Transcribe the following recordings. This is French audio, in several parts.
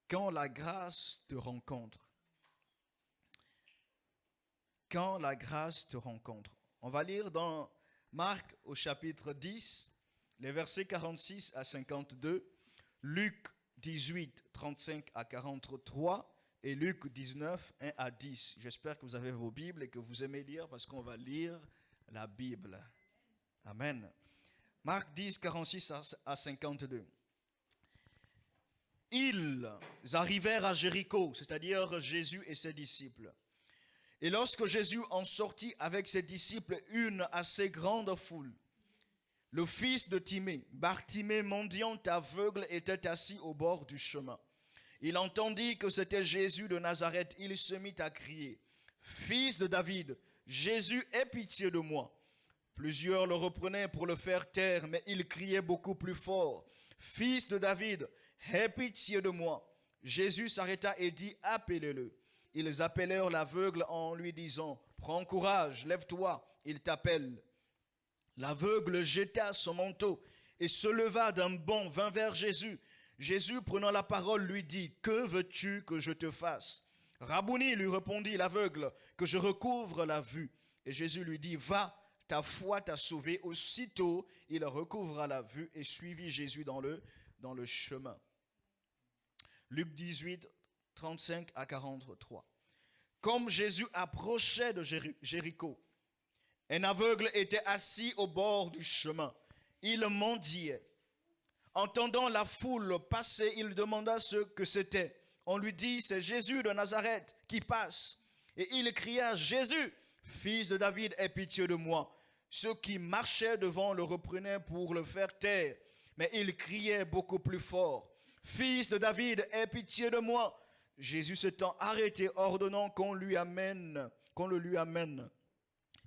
Quand la grâce te rencontre. Quand la grâce te rencontre. On va lire dans Marc au chapitre 10, les versets 46 à 52, Luc 18, 35 à 43 et Luc 19, 1 à 10. J'espère que vous avez vos Bibles et que vous aimez lire parce qu'on va lire la Bible. Amen. Marc 10, 46 à 52. Ils arrivèrent à Jéricho, c'est-à-dire Jésus et ses disciples. Et lorsque Jésus en sortit avec ses disciples une assez grande foule, le fils de Timée, Bartimée, mendiant aveugle, était assis au bord du chemin. Il entendit que c'était Jésus de Nazareth. Il se mit à crier, « Fils de David, Jésus, aie pitié de moi. » Plusieurs le reprenaient pour le faire taire, mais il criait beaucoup plus fort, « Fils de David, aie pitié de moi. » Jésus s'arrêta et dit, « Appelez-le. » Ils appelèrent l'aveugle en lui disant, « Prends courage, lève-toi, il t'appelle. » L'aveugle jeta son manteau et se leva d'un bond, vint vers Jésus. Jésus, prenant la parole, lui dit, « Que veux-tu que je te fasse ?» « Rabouni, lui répondit l'aveugle, « que je recouvre la vue. » Et Jésus lui dit, « Va, ta foi t'a sauvé. » Aussitôt, il recouvra la vue et suivit Jésus dans le chemin. Luc 18, 35 à 43. Comme Jésus approchait de Jéricho, un aveugle était assis au bord du chemin. Il mendiait. Entendant la foule passer, il demanda ce que c'était. On lui dit, c'est Jésus de Nazareth qui passe. Et il cria, Jésus, fils de David, aie pitié de moi. Ceux qui marchaient devant le reprenaient pour le faire taire. Mais il criait beaucoup plus fort, Fils de David, aie pitié de moi. Jésus s'étant arrêté, ordonnant qu'on le lui amène.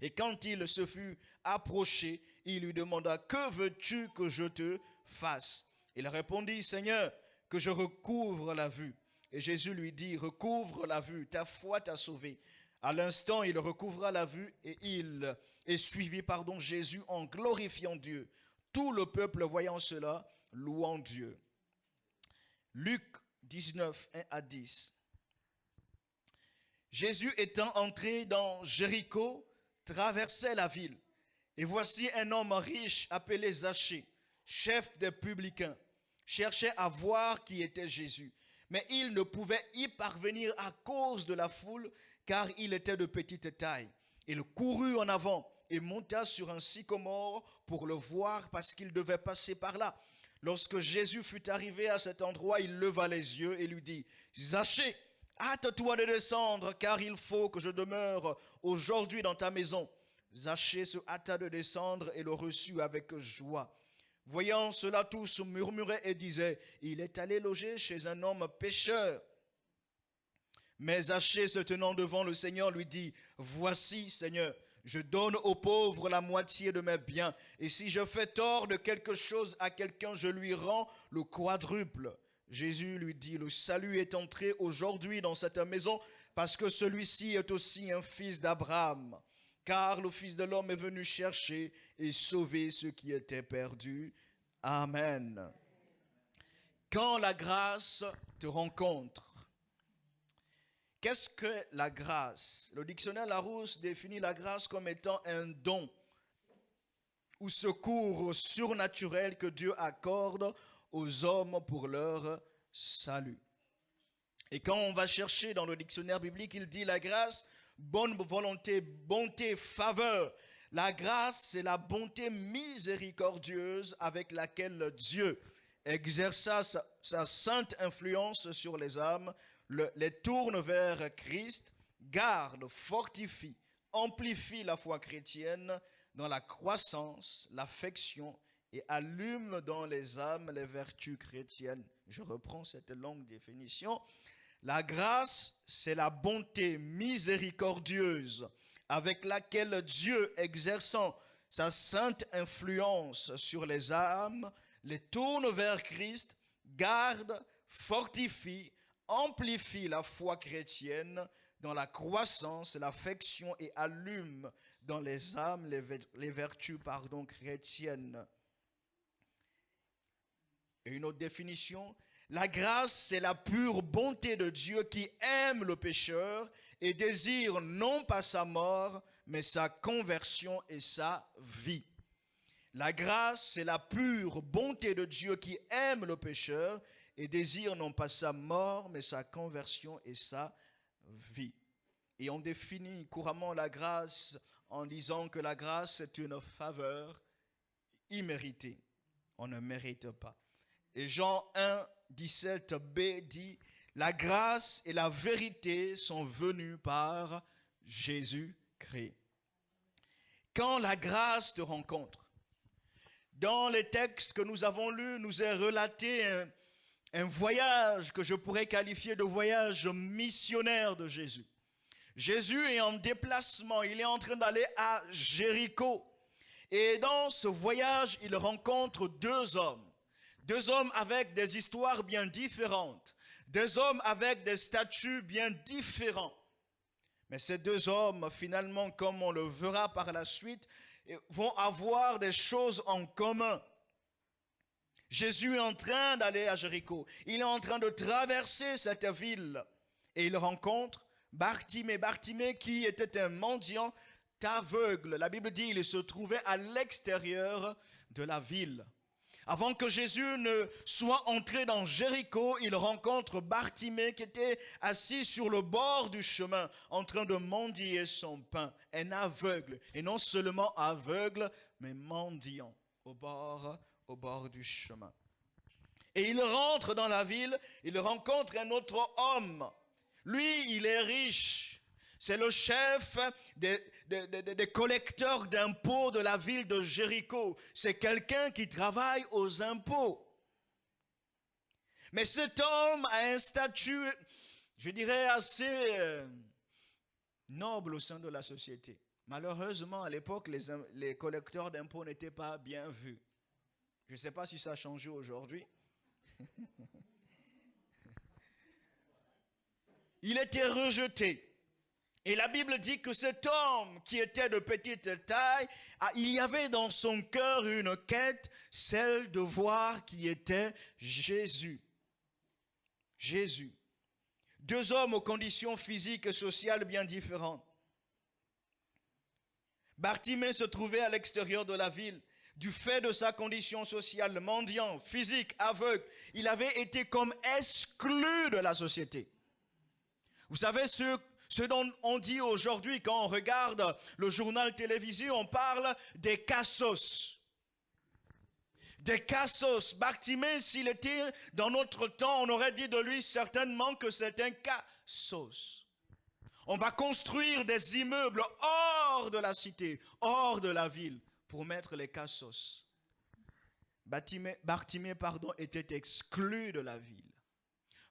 Et quand il se fut approché, il lui demanda, que veux-tu que je te fasse? Il répondit, Seigneur, que je recouvre la vue. Et Jésus lui dit, recouvre la vue, ta foi t'a sauvé. À l'instant, il recouvra la vue et il suivit Jésus en glorifiant Dieu. Tout le peuple voyant cela, louant Dieu. Luc 19, 1 à 10. Jésus étant entré dans Jéricho, traversait la ville. Et voici un homme riche appelé Zachée, chef des publicains, cherchait à voir qui était Jésus. Mais il ne pouvait y parvenir à cause de la foule, car il était de petite taille. Il courut en avant et monta sur un sycomore pour le voir parce qu'il devait passer par là. Lorsque Jésus fut arrivé à cet endroit, il leva les yeux et lui dit, « Zachée, hâte-toi de descendre, car il faut que je demeure aujourd'hui dans ta maison. » Zachée se hâta de descendre et le reçut avec joie. Voyant cela, tous murmuraient et disaient, « Il est allé loger chez un homme pécheur. » Mais Zachée, se tenant devant le Seigneur, lui dit, « Voici, Seigneur, je donne aux pauvres la moitié de mes biens, et si je fais tort de quelque chose à quelqu'un, je lui rends le quadruple. » Jésus lui dit, « Le salut est entré aujourd'hui dans cette maison, parce que celui-ci est aussi un fils d'Abraham. Car le Fils de l'homme est venu chercher et sauver ceux qui étaient perdus. » Amen. Quand la grâce te rencontre. Qu'est-ce que la grâce? Le dictionnaire Larousse définit la grâce comme étant un don ou secours surnaturel que Dieu accorde aux hommes pour leur salut. Et quand on va chercher dans le dictionnaire biblique, il dit la grâce, bonne volonté, bonté, faveur. La grâce, c'est la bonté miséricordieuse avec laquelle Dieu exerça sa sainte influence sur les âmes, les tourne vers Christ, garde, fortifie, amplifie la foi chrétienne dans la croissance, l'affection et allume dans les âmes les vertus chrétiennes. Je reprends cette longue définition. La grâce, c'est la bonté miséricordieuse avec laquelle Dieu, exerçant sa sainte influence sur les âmes, les tourne vers Christ, garde, fortifie, amplifie la foi chrétienne dans la croissance, l'affection et allume dans les âmes les vertus chrétiennes. Et une autre définition, La grâce, c'est la pure bonté de Dieu qui aime le pécheur et désire non pas sa mort, mais sa conversion et sa vie. La grâce, c'est la pure bonté de Dieu qui aime le pécheur et désire non pas sa mort, mais sa conversion et sa vie. Et on définit couramment la grâce en disant que la grâce est une faveur imméritée. On ne mérite pas. Et Jean 1, 17b dit, la grâce et la vérité sont venues par Jésus-Christ. Quand la grâce te rencontre, dans les textes que nous avons lus, nous est relaté un voyage que je pourrais qualifier de voyage missionnaire de Jésus. Jésus est en déplacement, il est en train d'aller à Jéricho. Et dans ce voyage, il rencontre deux hommes avec des histoires bien différentes, deux hommes avec des statuts bien différents. Mais ces deux hommes, finalement, comme on le verra par la suite, vont avoir des choses en commun. Jésus est en train d'aller à Jéricho. Il est en train de traverser cette ville. Et il rencontre Bartimée. Bartimée qui était un mendiant aveugle. La Bible dit qu'il se trouvait à l'extérieur de la ville. Avant que Jésus ne soit entré dans Jéricho, il rencontre Bartimée qui était assis sur le bord du chemin en train de mendier son pain. Un aveugle, et non seulement aveugle, mais mendiant au bord du chemin. Et il rentre dans la ville, il rencontre un autre homme. Lui, il est riche. C'est le chef des collecteurs d'impôts de la ville de Jéricho. C'est quelqu'un qui travaille aux impôts. Mais cet homme a un statut, je dirais, assez noble au sein de la société. Malheureusement, à l'époque, les collecteurs d'impôts n'étaient pas bien vus. Je ne sais pas si ça a changé aujourd'hui. Il était rejeté. Et la Bible dit que cet homme qui était de petite taille, il y avait dans son cœur une quête, celle de voir qui était Jésus. Jésus. Deux hommes aux conditions physiques et sociales bien différentes. Bartimée se trouvait à l'extérieur de la ville. Du fait de sa condition sociale, mendiant, physique, aveugle, il avait été comme exclu de la société. Vous savez, ce dont on dit aujourd'hui quand on regarde le journal télévisé, on parle des cassos. Des cassos. Bartimée, s'il était dans notre temps, on aurait dit de lui certainement que c'est un cassos. On va construire des immeubles hors de la cité, hors de la ville, pour mettre les cassos. Bartimée, était exclu de la ville.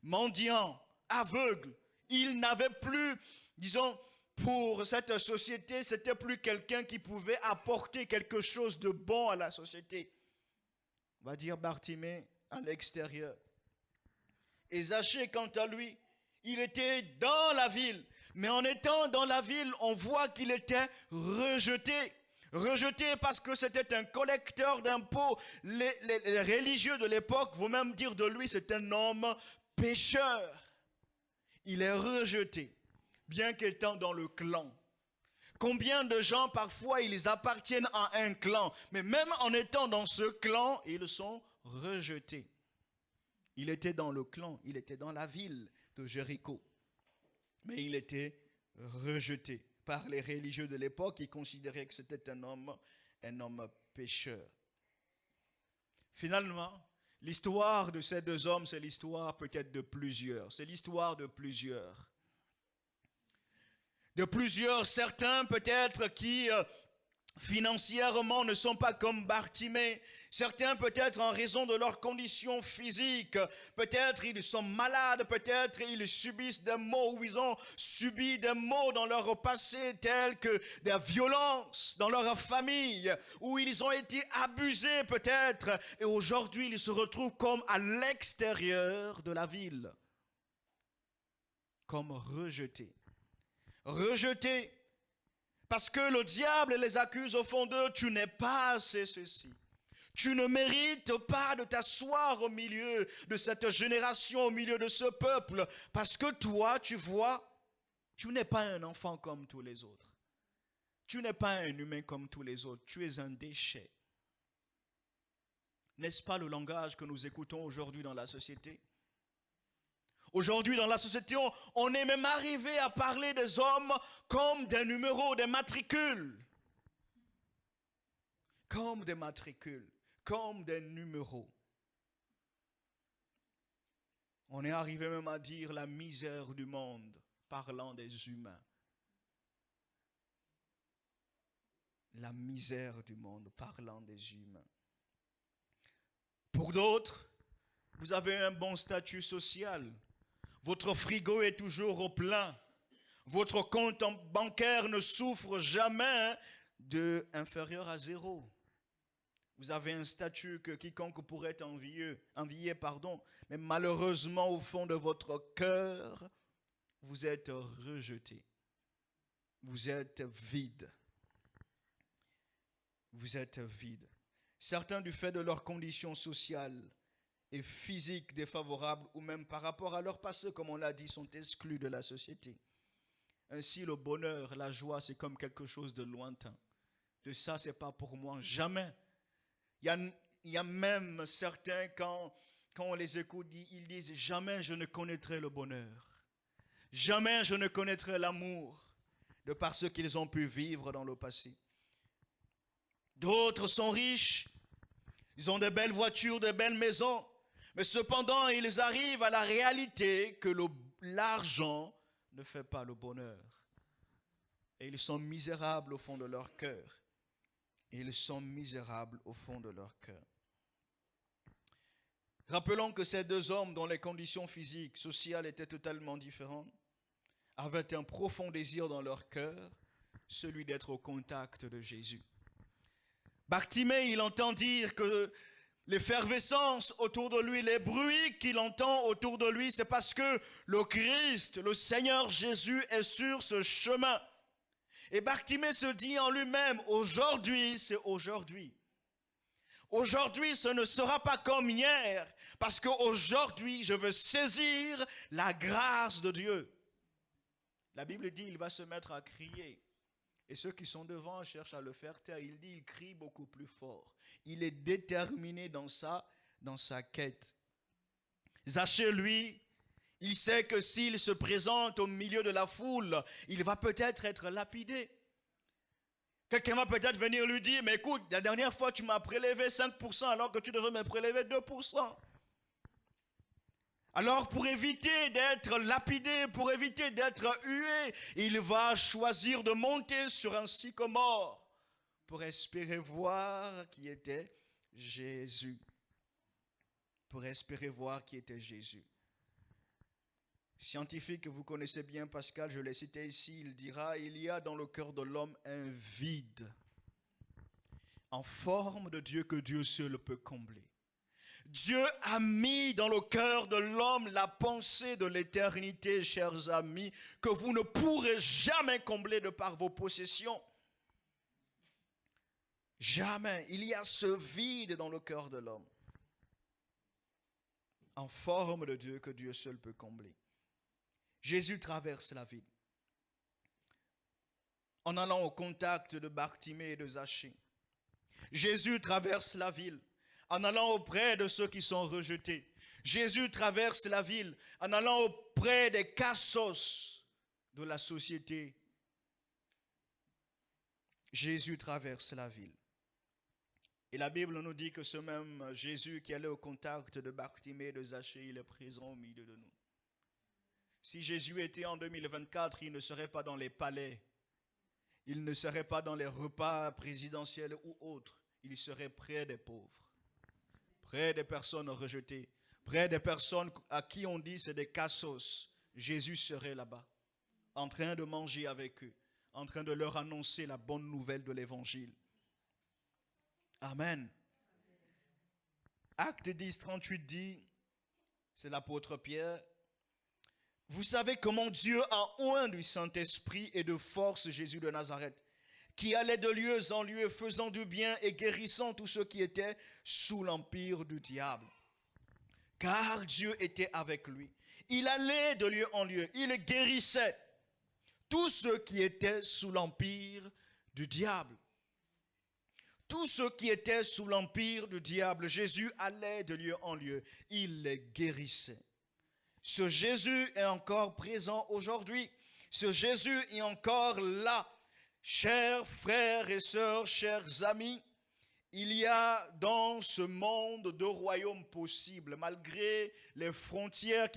Mendiant, aveugle. Il n'avait plus, disons, pour cette société, c'était plus quelqu'un qui pouvait apporter quelque chose de bon à la société. On va dire Bartimée à l'extérieur. Et Zachée, quant à lui, il était dans la ville. Mais en étant dans la ville, on voit qu'il était rejeté. Rejeté parce que c'était un collecteur d'impôts. Les religieux de l'époque vont même dire de lui, c'est un homme pécheur. Il est rejeté, bien qu'étant dans le clan. Combien de gens, parfois, ils appartiennent à un clan, mais même en étant dans ce clan, ils sont rejetés. Il était dans le clan, il était dans la ville de Jéricho, mais il était rejeté par les religieux de l'époque qui considéraient que c'était un homme pécheur. Finalement, l'histoire de ces deux hommes, c'est l'histoire peut-être de plusieurs. C'est l'histoire de plusieurs. De plusieurs, certains peut-être qui financièrement ne sont pas comme Bartimée. Certains peut-être en raison de leur condition physique. Peut-être ils sont malades, peut-être ils subissent des maux ou ils ont subi des maux dans leur passé tels que des violences dans leur famille, où ils ont été abusés peut-être et aujourd'hui ils se retrouvent comme à l'extérieur de la ville, comme rejetés. Rejetés parce que le diable les accuse au fond d'eux, tu n'es pas assez ceci. Tu ne mérites pas de t'asseoir au milieu de cette génération, au milieu de ce peuple, parce que toi, tu vois, tu n'es pas un enfant comme tous les autres. Tu n'es pas un humain comme tous les autres. Tu es un déchet. N'est-ce pas le langage que nous écoutons aujourd'hui dans la société? Aujourd'hui, dans la société, on est même arrivé à parler des hommes comme des numéros, des matricules. Comme des matricules, comme des numéros. On est arrivé même à dire la misère du monde, parlant des humains. La misère du monde, parlant des humains. Pour d'autres, vous avez un bon statut social. Votre frigo est toujours au plein. Votre compte bancaire ne souffre jamais de inférieur à 0. Vous avez un statut que quiconque pourrait envier, mais malheureusement au fond de votre cœur, vous êtes rejeté. Vous êtes vide. Vous êtes vide. Certains, du fait de leurs conditions sociales et physiques défavorables, ou même par rapport à leur passé, comme on l'a dit, sont exclus de la société. Ainsi, le bonheur, la joie, c'est comme quelque chose de lointain. De ça, c'est pas pour moi, jamais. Il y a même certains, quand on les écoute, ils disent « Jamais je ne connaîtrai le bonheur. Jamais je ne connaîtrai l'amour de par ce qu'ils ont pu vivre dans le passé. » D'autres sont riches, ils ont de belles voitures, de belles maisons, mais cependant, ils arrivent à la réalité que l'argent ne fait pas le bonheur. Et ils sont misérables au fond de leur cœur. Ils sont misérables au fond de leur cœur. Rappelons que ces deux hommes dont les conditions physiques, sociales étaient totalement différentes, avaient un profond désir dans leur cœur, celui d'être au contact de Jésus. Bartimée, il entend dire que l'effervescence autour de lui, les bruits qu'il entend autour de lui, c'est parce que le Christ, le Seigneur Jésus est sur ce chemin. Et Bartimée se dit en lui-même, aujourd'hui, c'est aujourd'hui. Aujourd'hui, ce ne sera pas comme hier, parce qu'aujourd'hui, je veux saisir la grâce de Dieu. La Bible dit, il va se mettre à crier. Et ceux qui sont devant cherchent à le faire taire. Il dit, il crie beaucoup plus fort. Il est déterminé dans sa quête. Zachée, lui, il sait que s'il se présente au milieu de la foule, il va peut-être être lapidé. Quelqu'un va peut-être venir lui dire, mais écoute, la dernière fois tu m'as prélevé 5% alors que tu devrais me prélever 2%. Alors pour éviter d'être lapidé, pour éviter d'être hué, il va choisir de monter sur un sycomore pour espérer voir qui était Jésus. Pour espérer voir qui était Jésus. Scientifique, vous connaissez bien Pascal, je l'ai cité ici, il dira, il y a dans le cœur de l'homme un vide en forme de Dieu que Dieu seul peut combler. Dieu a mis dans le cœur de l'homme la pensée de l'éternité, chers amis, que vous ne pourrez jamais combler de par vos possessions. Jamais. Il y a ce vide dans le cœur de l'homme, en forme de Dieu que Dieu seul peut combler. Jésus traverse la ville en allant au contact de Bartimée et de Zachée. Jésus traverse la ville en allant auprès de ceux qui sont rejetés. Jésus traverse la ville en allant auprès des cassos de la société. Jésus traverse la ville. Et la Bible nous dit que ce même Jésus qui allait au contact de Bartimée et de Zachée, il est présent au milieu de nous. Si Jésus était en 2024, il ne serait pas dans les palais, il ne serait pas dans les repas présidentiels ou autres, il serait près des pauvres, près des personnes rejetées, près des personnes à qui on dit c'est des cassos. Jésus serait là-bas, en train de manger avec eux, en train de leur annoncer la bonne nouvelle de l'évangile. Amen. Acte 10, 38 dit, c'est l'apôtre Pierre, vous savez comment Dieu a oint du Saint-Esprit et de force Jésus de Nazareth, qui allait de lieu en lieu, faisant du bien et guérissant tous ceux qui étaient sous l'empire du diable. Car Dieu était avec lui. Il allait de lieu en lieu, il guérissait tous ceux qui étaient sous l'empire du diable. Tous ceux qui étaient sous l'empire du diable, Jésus allait de lieu en lieu, il les guérissait. Ce Jésus est encore présent aujourd'hui. Ce Jésus est encore là. Chers frères et sœurs, chers amis, il y a dans ce monde deux royaumes possibles, malgré les frontières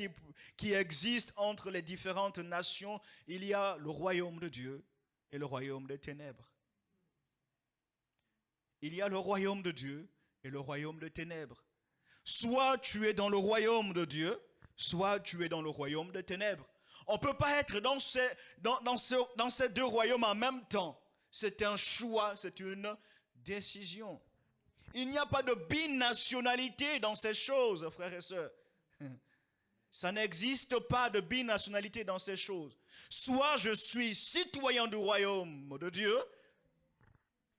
qui existent entre les différentes nations. Il y a le royaume de Dieu et le royaume des ténèbres. Il y a le royaume de Dieu et le royaume des ténèbres. Soit tu es dans le royaume de Dieu, soit tu es dans le royaume des ténèbres. On ne peut pas être dans ces deux royaumes en même temps. C'est un choix, c'est une décision. Il n'y a pas de binationalité dans ces choses, frères et sœurs. Ça n'existe pas de binationalité dans ces choses. Soit je suis citoyen du royaume de Dieu,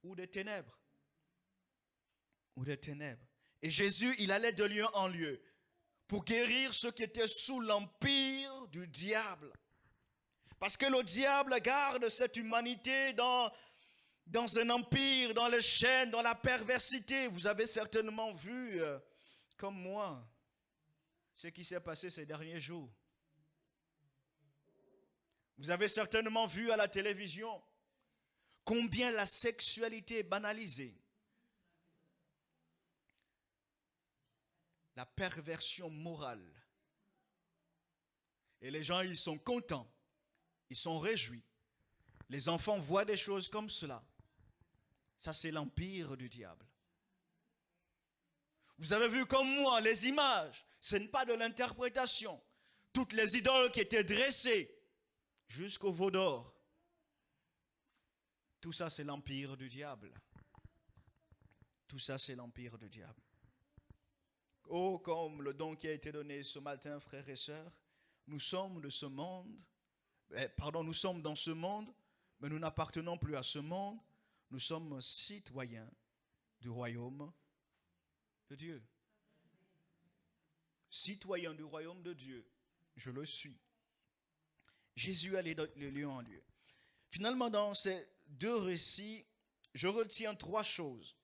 ou des ténèbres. Ou des ténèbres. Et Jésus, il allait de lieu en lieu pour guérir ceux qui étaient sous l'empire du diable. Parce que le diable garde cette humanité dans un empire, dans les chaînes, dans la perversité. Vous avez certainement vu, comme moi, ce qui s'est passé ces derniers jours. Vous avez certainement vu à la télévision combien la sexualité est banalisée. La perversion morale. Et les gens, ils sont contents. Ils sont réjouis. Les enfants voient des choses comme cela. Ça, c'est l'empire du diable. Vous avez vu comme moi les images. Ce n'est pas de l'interprétation. Toutes les idoles qui étaient dressées jusqu'au veau d'or. Tout ça, c'est l'empire du diable. Tout ça, c'est l'empire du diable. Oh, comme le don qui a été donné ce matin, frères et sœurs, nous sommes de ce monde, nous sommes dans ce monde, mais nous n'appartenons plus à ce monde, nous sommes citoyens du royaume de Dieu. Citoyens du royaume de Dieu, je le suis. Jésus allait de lieu en lieu. Finalement, dans ces deux récits, je retiens trois choses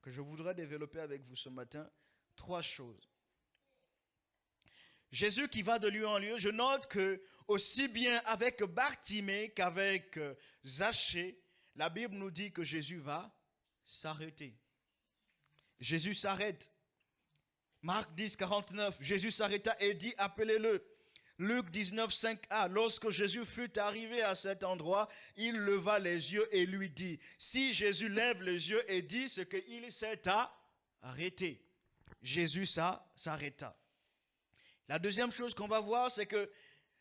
que je voudrais développer avec vous ce matin. Trois choses. Jésus qui va de lieu en lieu, je note que aussi bien avec Bartimée qu'avec Zachée, la Bible nous dit que Jésus va s'arrêter. Jésus s'arrête. Marc 10, 49, Jésus s'arrêta et dit, appelez-le. Luc 19, 5a, lorsque Jésus fut arrivé à cet endroit, il leva les yeux et lui dit, si Jésus lève les yeux et dit, c'est qu'il s'est arrêté. Jésus s'arrêta. La deuxième chose qu'on va voir, c'est que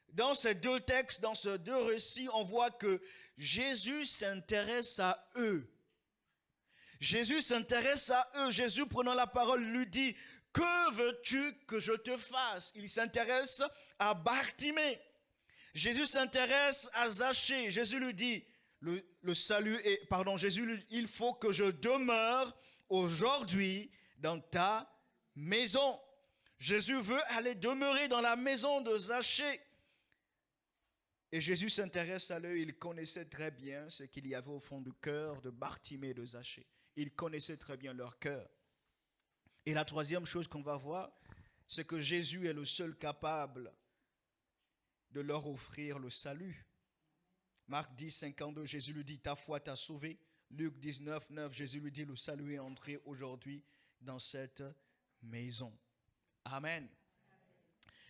dans ces deux textes, dans ces deux récits, on voit que Jésus s'intéresse à eux. Jésus s'intéresse à eux. Jésus, prenant la parole, lui dit, que veux-tu que je te fasse? Il s'intéresse à Bartimée. Jésus s'intéresse à Zachée. Jésus lui dit, Jésus, il faut que je demeure aujourd'hui dans ta maison. Jésus veut aller demeurer dans la maison de Zachée. Et Jésus s'intéresse à eux. Il connaissait très bien ce qu'il y avait au fond du cœur de Bartimée et de Zachée. Il connaissait très bien leur cœur. Et la troisième chose qu'on va voir, c'est que Jésus est le seul capable de leur offrir le salut. Marc 10, 52, Jésus lui dit, ta foi t'a sauvé. Luc 19, 9, Jésus lui dit, le salut est entré aujourd'hui dans cette maison. Amen.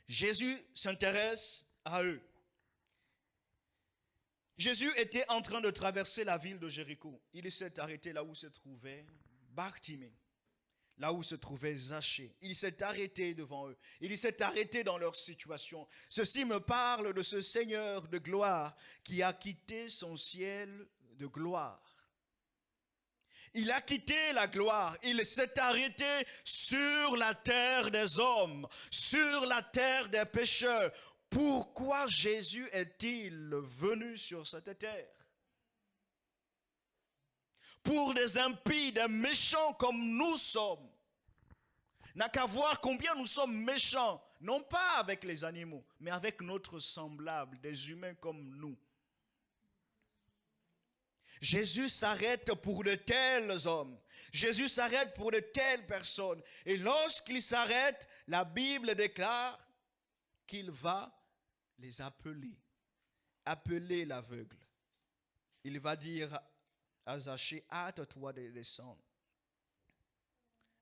Jésus s'intéresse à eux. Jésus était en train de traverser la ville de Jéricho. Il s'est arrêté là où se trouvait Bartimée, là où se trouvait Zachée. Il s'est arrêté devant eux. Il s'est arrêté dans leur situation. Ceci me parle de ce Seigneur de gloire qui a quitté son ciel de gloire. Il a quitté la gloire, il s'est arrêté sur la terre des hommes, sur la terre des pécheurs. Pourquoi Jésus est-il venu sur cette terre? pour des impies, des méchants comme nous sommes. N'a qu'à voir combien nous sommes méchants, non pas avec les animaux, mais avec notre semblable, des humains comme nous. Jésus s'arrête pour de tels hommes. Jésus s'arrête pour de telles personnes. Et lorsqu'il s'arrête, la Bible déclare qu'il va les appeler. Appeler l'aveugle. Il va dire à Zachée, hâte-toi de descendre.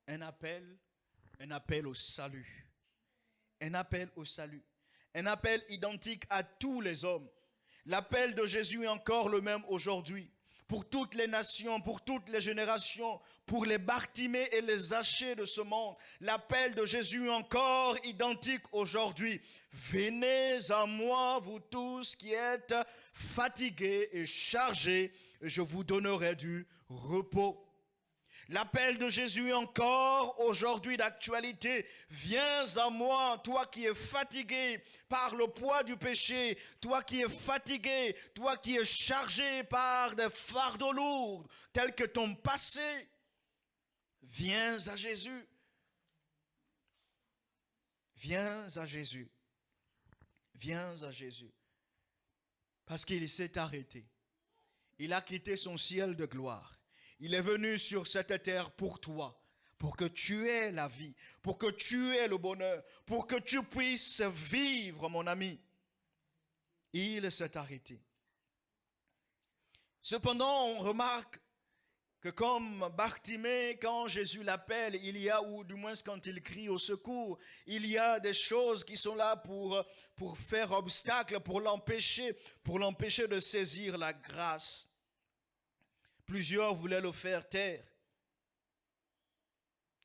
Un appel au salut. Un appel au salut. Un appel identique à tous les hommes. L'appel de Jésus est encore le même aujourd'hui. Pour toutes les nations, pour toutes les générations, pour les Bartimée et les Zachée de ce monde. L'appel de Jésus est encore identique aujourd'hui. Venez à moi, vous tous qui êtes fatigués et chargés, et je vous donnerai du repos. L'appel de Jésus est encore aujourd'hui d'actualité. Viens à moi, toi qui es fatigué par le poids du péché, toi qui es fatigué, toi qui es chargé par des fardeaux lourds tels que ton passé. Viens à Jésus. Viens à Jésus. Viens à Jésus. Parce qu'il s'est arrêté. Il a quitté son ciel de gloire. Il est venu sur cette terre pour toi, pour que tu aies la vie, pour que tu aies le bonheur, pour que tu puisses vivre, mon ami. Il s'est arrêté. Cependant, on remarque que comme Bartimée, quand Jésus l'appelle, il y a, ou du moins quand il crie au secours, il y a des choses qui sont là pour faire obstacle, pour l'empêcher de saisir la grâce. Plusieurs voulaient le faire taire.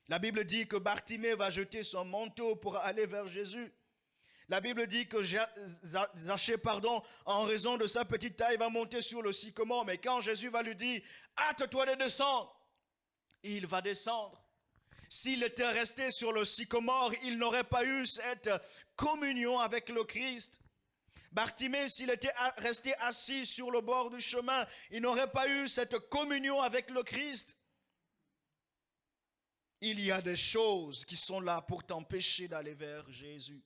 La Bible dit que Bartimée va jeter son manteau pour aller vers Jésus. La Bible dit que Zachée, en raison de sa petite taille, va monter sur le sycomore. Mais quand Jésus va lui dire, hâte-toi de descendre, il va descendre. S'il était resté sur le sycomore, il n'aurait pas eu cette communion avec le Christ. Bartimée, s'il était resté assis sur le bord du chemin, il n'aurait pas eu cette communion avec le Christ. Il y a des choses qui sont là pour t'empêcher d'aller vers Jésus.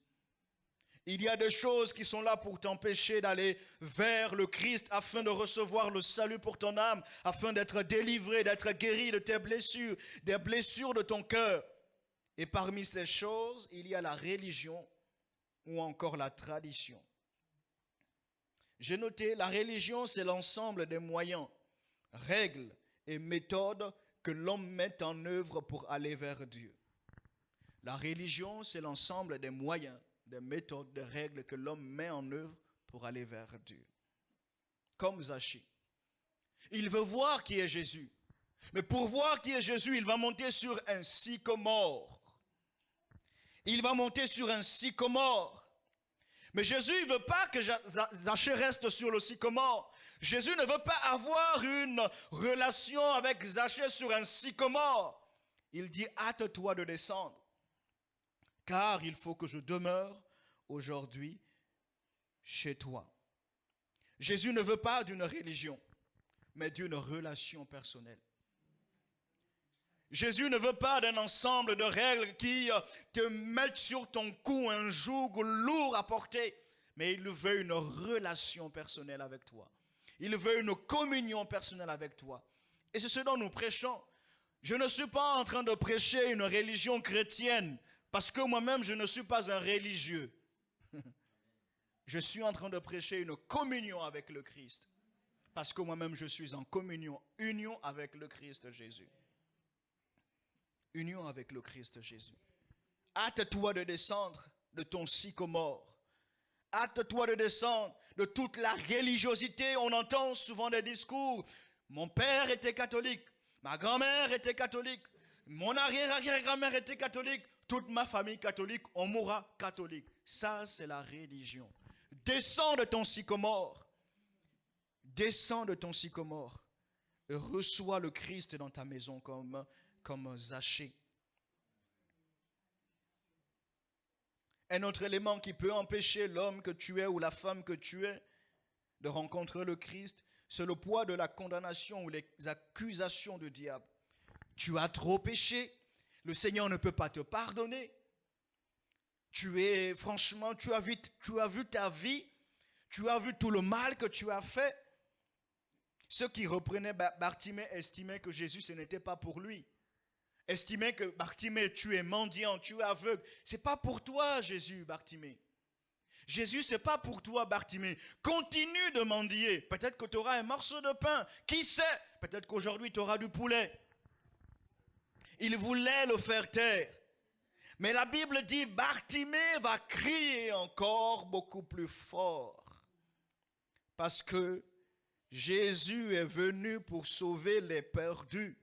Il y a des choses qui sont là pour t'empêcher d'aller vers le Christ afin de recevoir le salut pour ton âme, afin d'être délivré, d'être guéri de tes blessures, des blessures de ton cœur. Et parmi ces choses, il y a la religion ou encore la tradition. J'ai noté, la religion, c'est l'ensemble des moyens, règles et méthodes que l'homme met en œuvre pour aller vers Dieu. La religion, c'est l'ensemble des moyens, des méthodes, des règles que l'homme met en œuvre pour aller vers Dieu. Comme Zachée. Il veut voir qui est Jésus. Mais pour voir qui est Jésus, il va monter sur un sycomore. Il va monter sur un sycomore. Mais Jésus ne veut pas que Zachée reste sur le sycomore. Jésus ne veut pas avoir une relation avec Zachée sur un sycomore. Il dit, hâte-toi de descendre, car il faut que je demeure aujourd'hui chez toi. Jésus ne veut pas d'une religion, mais d'une relation personnelle. Jésus ne veut pas d'un ensemble de règles qui te mettent sur ton cou un joug lourd à porter, mais il veut une relation personnelle avec toi. Il veut une communion personnelle avec toi. Et c'est ce dont nous prêchons. Je ne suis pas en train de prêcher une religion chrétienne, parce que moi-même je ne suis pas un religieux. Je suis en train de prêcher une communion avec le Christ, parce que moi-même je suis en communion, union avec le Christ Jésus. Union avec le Christ Jésus. Hâte-toi de descendre de ton sycomore. Hâte-toi de descendre de toute la religiosité. On entend souvent des discours. Mon père était catholique. Ma grand-mère était catholique. Mon arrière-arrière-grand-mère était catholique. Toute ma famille catholique, on mourra catholique. Ça, c'est la religion. Descends de ton sycomore. Descends de ton sycomore. Et reçois le Christ dans ta maison comme Zachée. Un autre élément qui peut empêcher l'homme que tu es ou la femme que tu es de rencontrer le Christ, C'est le poids de la condamnation ou les accusations du diable. Tu as trop péché. Le Seigneur ne peut pas te pardonner. Franchement, tu as vu ta vie. Tu as vu tout le mal que tu as fait. Ceux qui reprenaient Bartimée estimaient que Jésus, ce n'était pas pour lui. Estimaient que Bartimée, tu es mendiant, tu es aveugle. Ce n'est pas pour toi, Jésus, Bartimée. Jésus, ce n'est pas pour toi, Bartimée. Continue de mendier. Peut-être que tu auras un morceau de pain. Qui sait? Peut-être qu'aujourd'hui, tu auras du poulet. Il voulait le faire taire. Mais la Bible dit, Bartimée va crier encore beaucoup plus fort. Parce que Jésus est venu pour sauver les perdus.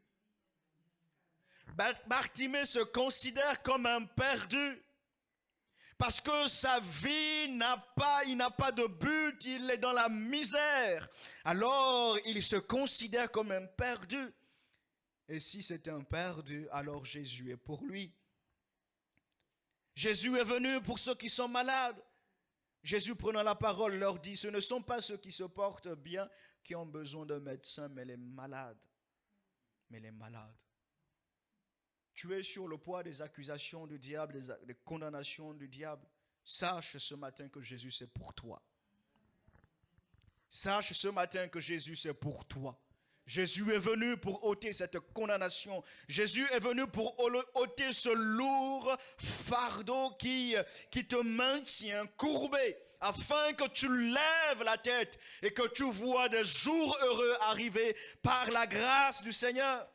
Bartimée se considère comme un perdu. Parce que sa vie il n'a pas de but, il est dans la misère. Alors il se considère comme un perdu. Et si c'est un perdu, alors Jésus est pour lui. Jésus est venu pour ceux qui sont malades. Jésus, prenant la parole, leur dit, ce ne sont pas ceux qui se portent bien qui ont besoin de médecins, mais les malades. Mais les malades. Tu es sur le poids des accusations du diable, des condamnations du diable. Sache ce matin que Jésus, c'est pour toi. Sache ce matin que Jésus, c'est pour toi. Jésus est venu pour ôter cette condamnation. Jésus est venu pour ôter ce lourd fardeau qui te maintient courbé, afin que tu lèves la tête et que tu vois des jours heureux arriver par la grâce du Seigneur.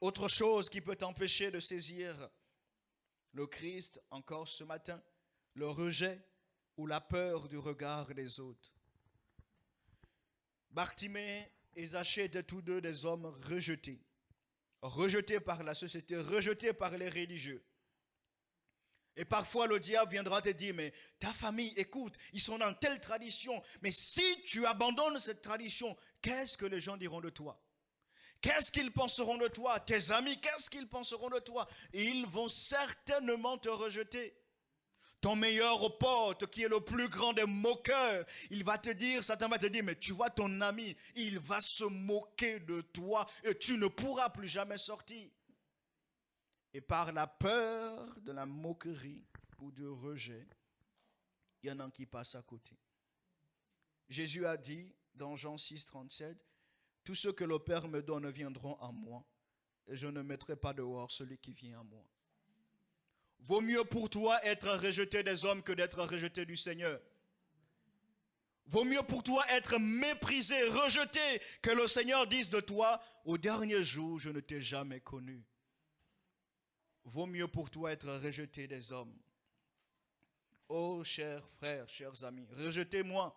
Autre chose qui peut t'empêcher de saisir le Christ encore ce matin, le rejet ou la peur du regard des autres. Bartimée et Zachée étaient tous deux des hommes rejetés. Rejetés par la société, rejetés par les religieux. Et parfois le diable viendra te dire, mais ta famille, écoute, ils sont dans telle tradition. Mais si tu abandonnes cette tradition, qu'est-ce que les gens diront de toi? Qu'est-ce qu'ils penseront de toi? Tes amis, qu'est-ce qu'ils penseront de toi? Et ils vont certainement te rejeter. Ton meilleur pote, qui est le plus grand des moqueurs, il va te dire, Satan va te dire, mais tu vois ton ami, il va se moquer de toi et tu ne pourras plus jamais sortir. Et par la peur de la moquerie ou du rejet, il y en a qui passent à côté. Jésus a dit dans Jean 6, 37, « Tous ceux que le Père me donne viendront à moi, et je ne mettrai pas dehors celui qui vient à moi. » Vaut mieux pour toi être rejeté des hommes que d'être rejeté du Seigneur. Vaut mieux pour toi être méprisé, rejeté, que le Seigneur dise de toi, « Au dernier jour, je ne t'ai jamais connu. » Vaut mieux pour toi être rejeté des hommes. Oh, chers frères, chers amis, rejetez-moi.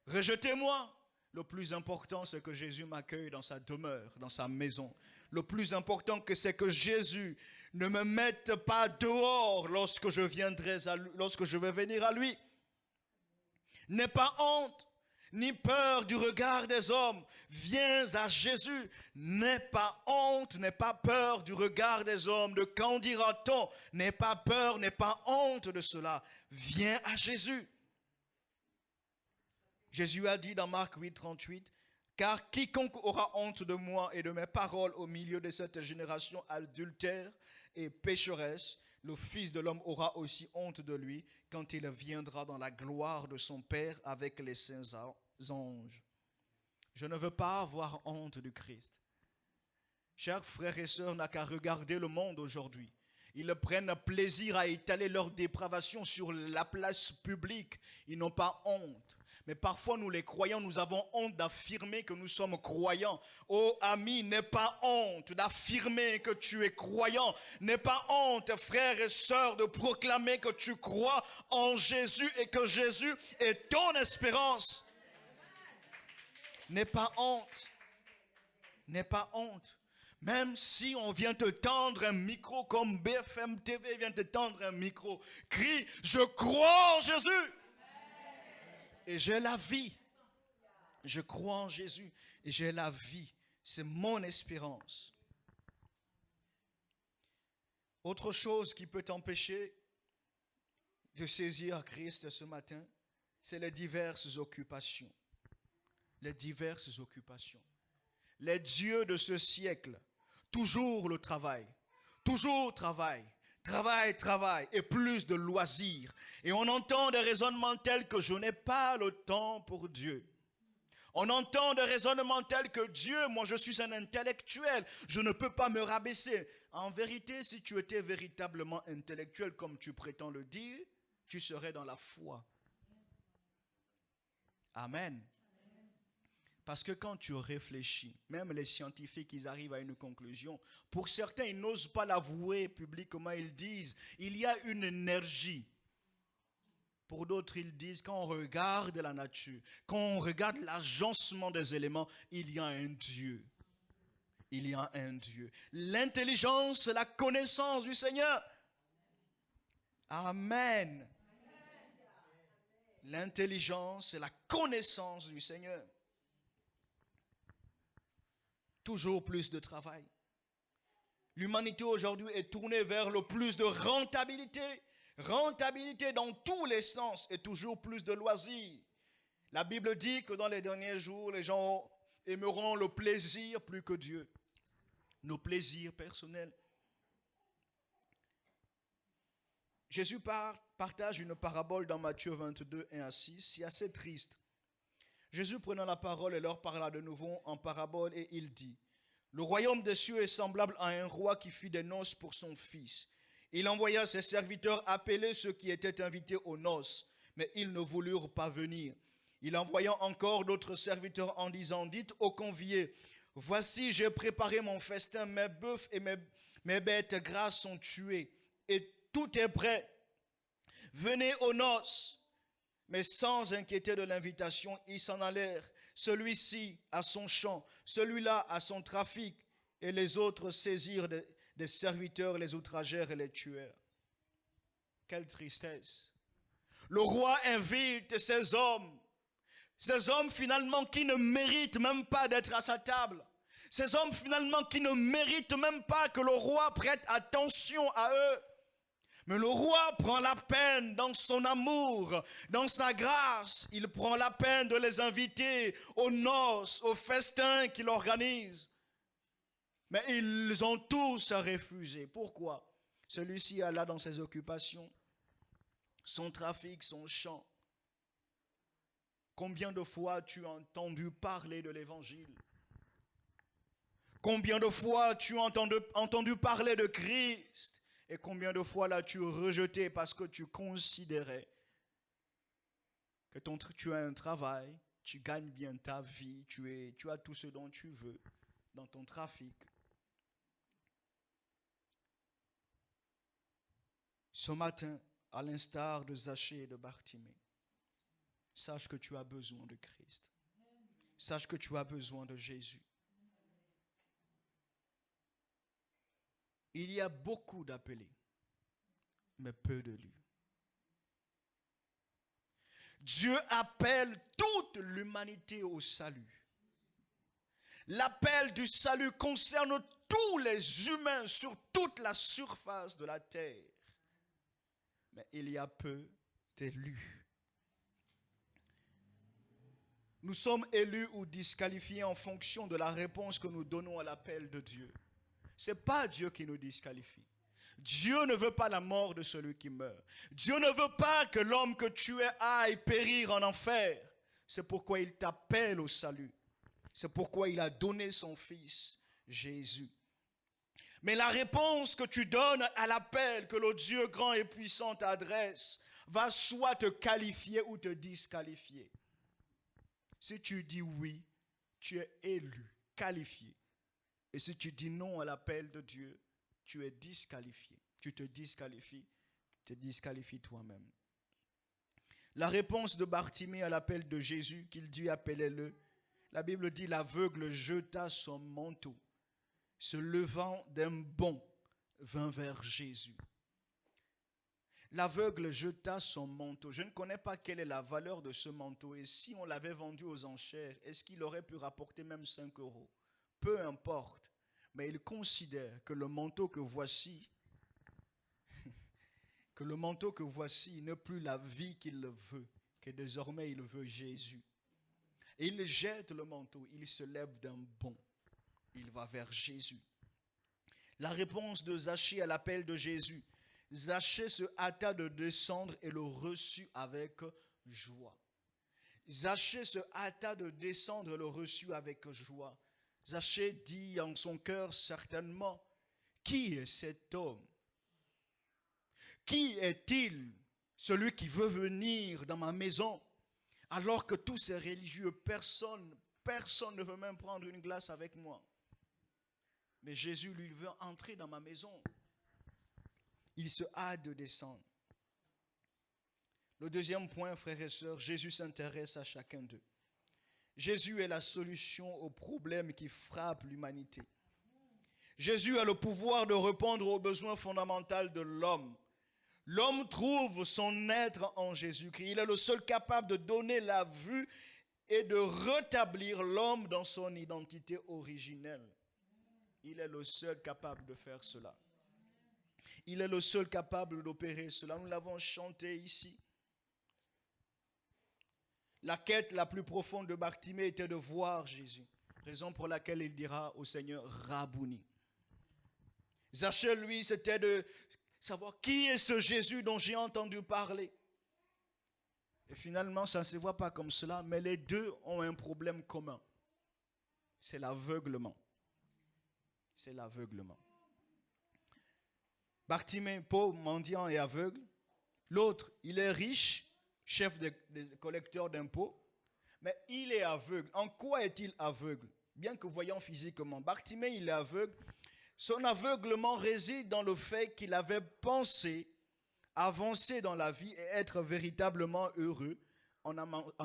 Rejetez-moi. Le plus important, c'est que Jésus m'accueille dans sa demeure, dans sa maison. Le plus important, c'est que Jésus ne me mette pas dehors lorsque je vais venir à lui. N'aie pas honte, ni peur du regard des hommes. Viens à Jésus. N'aie pas honte, n'aie pas peur du regard des hommes. De qu'en dira-t-on? N'aie pas peur, n'aie pas honte de cela. Viens à Jésus. Jésus a dit dans Marc 8, 38, « Car quiconque aura honte de moi et de mes paroles au milieu de cette génération adultère et pécheresse, le Fils de l'homme aura aussi honte de lui quand il viendra dans la gloire de son Père avec les saints anges. » Je ne veux pas avoir honte du Christ. Chers frères et sœurs, n'a qu'à regarder le monde aujourd'hui. Ils prennent plaisir à étaler leur dépravation sur la place publique. Ils n'ont pas honte. Mais parfois, nous les croyants, nous avons honte d'affirmer que nous sommes croyants. Oh ami, n'aie pas honte d'affirmer que tu es croyant. N'aie pas honte, frères et sœurs, de proclamer que tu crois en Jésus et que Jésus est ton espérance. N'aie pas honte. N'aie pas honte. Même si on vient te tendre un micro comme BFM TV vient te tendre un micro, crie, je crois en Jésus. Et j'ai la vie. Je crois en Jésus et j'ai la vie. C'est mon espérance. Autre chose qui peut t'empêcher de saisir Christ ce matin, c'est les diverses occupations. Les diverses occupations. Les dieux de ce siècle, toujours le travail, toujours travail, travail, travail et plus de loisirs. Et on entend des raisonnements tels que je n'ai pas le temps pour Dieu. On entend des raisonnements tels que Dieu, moi je suis un intellectuel, je ne peux pas me rabaisser. En vérité, si tu étais véritablement intellectuel comme tu prétends le dire, tu serais dans la foi. Amen. Parce que quand tu réfléchis, même les scientifiques, ils arrivent à une conclusion. Pour certains, ils n'osent pas l'avouer publiquement, ils disent, il y a une énergie. Pour d'autres, ils disent, quand on regarde la nature, quand on regarde l'agencement des éléments, il y a un Dieu. Il y a un Dieu. L'intelligence, la connaissance du Seigneur. Amen. L'intelligence et la connaissance du Seigneur. Toujours plus de travail. L'humanité aujourd'hui est tournée vers le plus de rentabilité. Rentabilité dans tous les sens et toujours plus de loisirs. La Bible dit que dans les derniers jours, les gens aimeront le plaisir plus que Dieu. Nos plaisirs personnels. Jésus partage une parabole dans Matthieu 22, 1 à 6. C'est assez triste. Jésus prenant la parole et leur parla de nouveau en parabole et il dit, le royaume des cieux est semblable à un roi qui fit des noces pour son fils. Il envoya ses serviteurs appeler ceux qui étaient invités aux noces, mais ils ne voulurent pas venir. Il envoya encore d'autres serviteurs en disant, dites aux conviés, voici j'ai préparé mon festin, mes bœufs et mes bêtes grasses sont tués et tout est prêt. Venez aux noces. Mais sans inquiéter de l'invitation, ils s'en allèrent. Celui-ci à son champ, celui-là à son trafic, et les autres saisirent des serviteurs, les outragèrent et les tuèrent. Quelle tristesse. Le roi invite ces hommes finalement qui ne méritent même pas d'être à sa table. Ces hommes finalement qui ne méritent même pas que le roi prête attention à eux. Mais le roi prend la peine dans son amour, dans sa grâce, il prend la peine de les inviter aux noces, aux festins qu'il organise. Mais ils ont tous refusé. Pourquoi? Celui-ci alla dans ses occupations, son trafic, son champ. Combien de fois tu as entendu parler de l'évangile? Combien de fois tu as entendu parler de Christ? Et combien de fois l'as-tu rejeté parce que tu considérais que tu as un travail, tu gagnes bien ta vie, tu as tout ce dont tu veux dans ton trafic. Ce matin, à l'instar de Zachée et de Bartimée, sache que tu as besoin de Christ. Sache que tu as besoin de Jésus. Il y a beaucoup d'appelés, mais peu d'élus. Dieu appelle toute l'humanité au salut. L'appel du salut concerne tous les humains sur toute la surface de la terre. Mais il y a peu d'élus. Nous sommes élus ou disqualifiés en fonction de la réponse que nous donnons à l'appel de Dieu. Ce n'est pas Dieu qui nous disqualifie. Dieu ne veut pas la mort de celui qui meurt. Dieu ne veut pas que l'homme que tu es aille périr en enfer. C'est pourquoi il t'appelle au salut. C'est pourquoi il a donné son Fils, Jésus. Mais la réponse que tu donnes à l'appel que le Dieu grand et puissant t'adresse va soit te qualifier ou te disqualifier. Si tu dis oui, tu es élu, qualifié. Et si tu dis non à l'appel de Dieu, tu es disqualifié. Tu te disqualifies toi-même. La réponse de Bartimée à l'appel de Jésus, qu'il dit appelez-le, la Bible dit l'aveugle jeta son manteau, se levant d'un bond, vint vers Jésus. L'aveugle jeta son manteau. Je ne connais pas quelle est la valeur de ce manteau. Et si on l'avait vendu aux enchères, est-ce qu'il aurait pu rapporter même 5 €? Peu importe. Mais il considère que le manteau que voici que le manteau que voici n'est plus la vie qu'il le veut, que désormais il veut Jésus. Et il jette le manteau, il se lève d'un bond, il va vers Jésus. La réponse de Zachée à l'appel de Jésus. Zachée se hâta de descendre et le reçut avec joie. Zachée se hâta de descendre et le reçut avec joie. Zachée dit en son cœur certainement, qui est cet homme? Qui est-il, celui qui veut venir dans ma maison, alors que tous ces religieux, personne ne veut même prendre une glace avec moi. Mais Jésus, lui, veut entrer dans ma maison. Il se hâte de descendre. Le deuxième point, frères et sœurs, Jésus s'intéresse à chacun d'eux. Jésus est la solution aux problèmes qui frappent l'humanité. Jésus a le pouvoir de répondre aux besoins fondamentaux de l'homme. L'homme trouve son être en Jésus-Christ. Il est le seul capable de donner la vue et de rétablir l'homme dans son identité originelle. Il est le seul capable de faire cela. Il est le seul capable d'opérer cela. Nous l'avons chanté ici. La quête la plus profonde de Bartimée était de voir Jésus. Raison pour laquelle il dira au Seigneur, Rabouni. Zachée, lui, c'était de savoir qui est ce Jésus dont j'ai entendu parler. Et finalement, ça ne se voit pas comme cela, mais les deux ont un problème commun. C'est l'aveuglement. C'est l'aveuglement. Bartimée, pauvre, mendiant et aveugle. L'autre, il est riche, chef des collecteurs d'impôts, mais il est aveugle. En quoi est-il aveugle? Bien que voyant physiquement, Bartimée, il est aveugle. Son aveuglement réside dans le fait qu'il avait pensé avancer dans la vie et être véritablement heureux en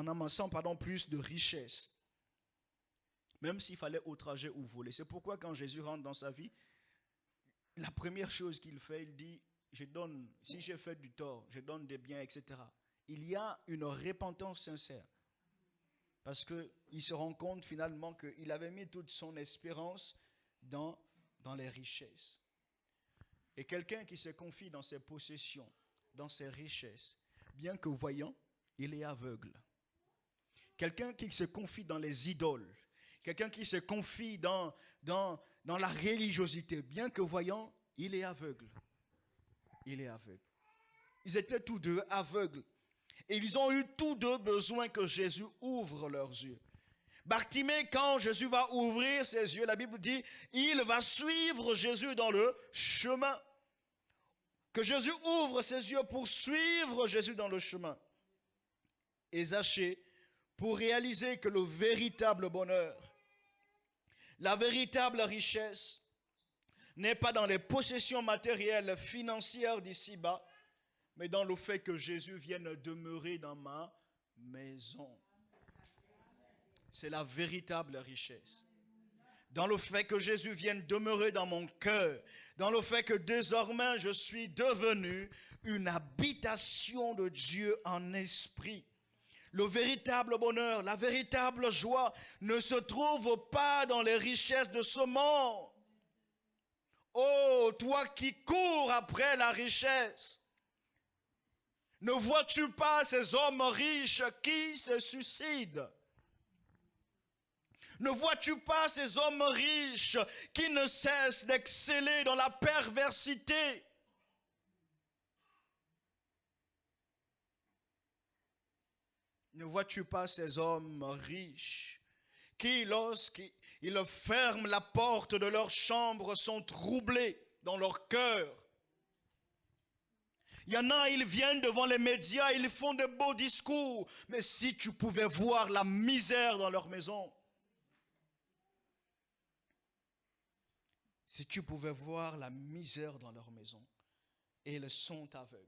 amassant plus de richesses. Même s'il fallait outrager ou voler. C'est pourquoi quand Jésus rentre dans sa vie, la première chose qu'il fait, il dit, si j'ai fait du tort, je donne des biens, etc. Il y a une repentance sincère. Parce qu'il se rend compte finalement qu'il avait mis toute son espérance dans les richesses. Et quelqu'un qui se confie dans ses possessions, dans ses richesses, bien que voyant, il est aveugle. Quelqu'un qui se confie dans les idoles, quelqu'un qui se confie dans la religiosité, bien que voyant, il est aveugle. Il est aveugle. Ils étaient tous deux aveugles. Et ils ont eu tous deux besoin que Jésus ouvre leurs yeux. Bartimée, quand Jésus va ouvrir ses yeux, la Bible dit, il va suivre Jésus dans le chemin. Que Jésus ouvre ses yeux pour suivre Jésus dans le chemin. Et Zachée, pour réaliser que le véritable bonheur, la véritable richesse, n'est pas dans les possessions matérielles, financières d'ici-bas, mais dans le fait que Jésus vienne demeurer dans ma maison. C'est la véritable richesse. Dans le fait que Jésus vienne demeurer dans mon cœur, dans le fait que désormais je suis devenu une habitation de Dieu en esprit. Le véritable bonheur, la véritable joie ne se trouve pas dans les richesses de ce monde. Oh, toi qui cours après la richesse, ne vois-tu pas ces hommes riches qui se suicident? Ne vois-tu pas ces hommes riches qui ne cessent d'exceller dans la perversité? Ne vois-tu pas ces hommes riches qui, lorsqu'ils ferment la porte de leur chambre, sont troublés dans leur cœur? Il y en a, ils viennent devant les médias, ils font de beaux discours, mais si tu pouvais voir la misère dans leur maison, si tu pouvais voir la misère dans leur maison, et ils sont aveugles.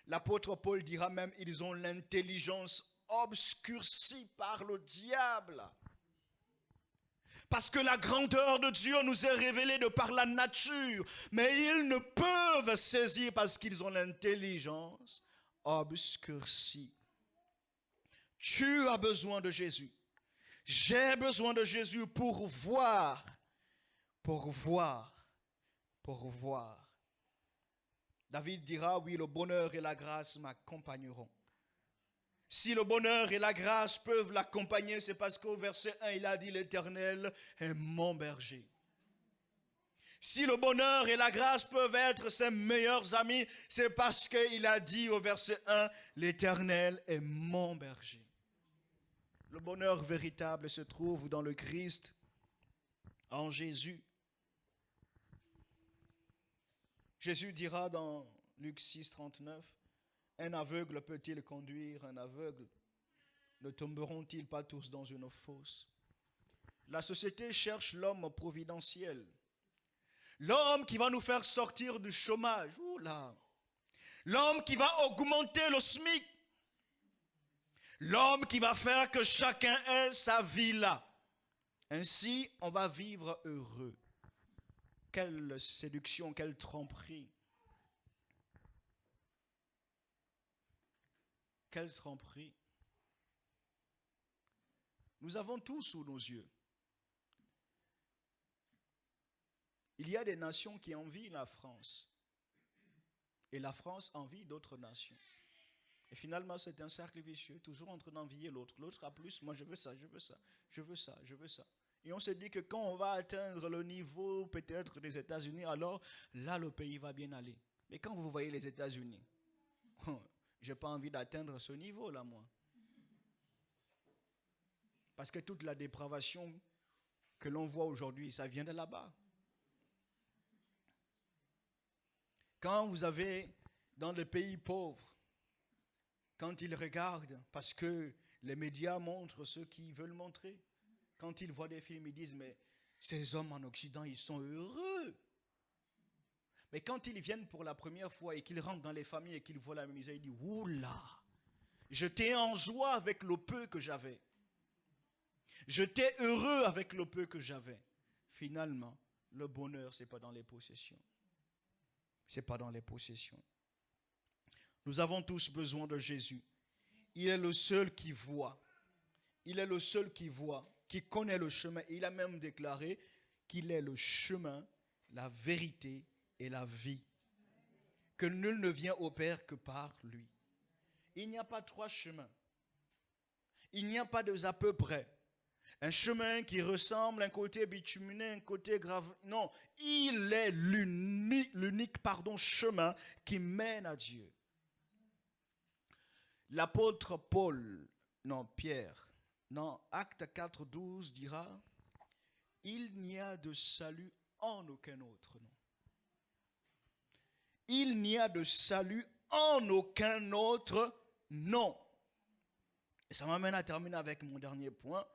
L'apôtre Paul dira même, ils ont l'intelligence obscurcie par le diable. Parce que la grandeur de Dieu nous est révélée de par la nature, mais ils ne peuvent saisir parce qu'ils ont l'intelligence obscurcie. Tu as besoin de Jésus. J'ai besoin de Jésus pour voir. David dira, oui, le bonheur et la grâce m'accompagneront. Si le bonheur et la grâce peuvent l'accompagner, c'est parce qu'au verset 1, il a dit, l'Éternel est mon berger. Si le bonheur et la grâce peuvent être ses meilleurs amis, c'est parce qu'il a dit au verset 1, l'Éternel est mon berger. Le bonheur véritable se trouve dans le Christ, en Jésus. Jésus dira dans Luc 6, 39, un aveugle peut-il conduire un aveugle? Ne tomberont-ils pas tous dans une fosse? La société cherche l'homme providentiel. L'homme qui va nous faire sortir du chômage. Oula. L'homme qui va augmenter le SMIC. L'homme qui va faire que chacun ait sa vie là. Ainsi, on va vivre heureux. Quelle séduction, quelle tromperie. Quelle tromperie. Nous avons tout sous nos yeux. Il y a des nations qui envient la France. Et la France envie d'autres nations. Et finalement, c'est un cercle vicieux, toujours en train d'envier l'autre. L'autre a plus, moi je veux ça, je veux ça, je veux ça, je veux ça. Et on se dit que quand on va atteindre le niveau peut-être des États-Unis, alors là le pays va bien aller. Mais quand vous voyez les États-Unis, je n'ai pas envie d'atteindre ce niveau-là, moi. Parce que toute la dépravation que l'on voit aujourd'hui, ça vient de là-bas. Quand vous avez dans les pays pauvres, quand ils regardent, parce que les médias montrent ce qu'ils veulent montrer, quand ils voient des films, ils disent, mais ces hommes en Occident, ils sont heureux. Mais quand ils viennent pour la première fois et qu'ils rentrent dans les familles et qu'ils voient la misère, ils disent, oula, j'étais en joie avec le peu que j'avais. J'étais heureux avec le peu que j'avais. Finalement, le bonheur, ce n'est pas dans les possessions. Ce n'est pas dans les possessions. Nous avons tous besoin de Jésus. Il est le seul qui voit. Il est le seul qui voit, qui connaît le chemin. Il a même déclaré qu'il est le chemin, la vérité et la vie. Que nul ne vient au Père que par lui. Il n'y a pas trois chemins. Il n'y a pas deux à peu près. Un chemin qui ressemble, un côté bitumineux, un côté grave. Non, il est l'unique chemin qui mène à Dieu. L'apôtre Pierre, dans Actes 4, 12, dira, il n'y a de salut en aucun autre nom. Il n'y a de salut en aucun autre nom. Et ça m'amène à terminer avec mon dernier point.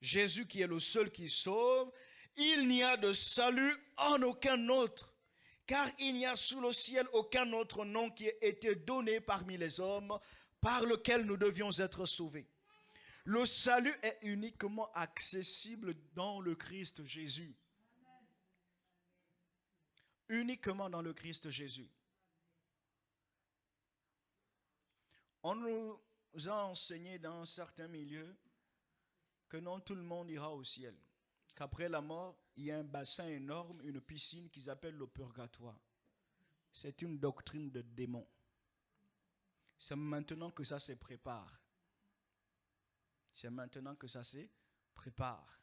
Jésus qui est le seul qui sauve, il n'y a de salut en aucun autre, car il n'y a sous le ciel aucun autre nom qui ait été donné parmi les hommes par lequel nous devions être sauvés. Le salut est uniquement accessible dans le Christ Jésus. Uniquement dans le Christ Jésus. On nous a enseigné dans certains milieux que non tout le monde ira au ciel. Qu'après la mort, il y a un bassin énorme, une piscine qu'ils appellent le purgatoire. C'est une doctrine de démon. C'est maintenant que ça se prépare. C'est maintenant que ça se prépare.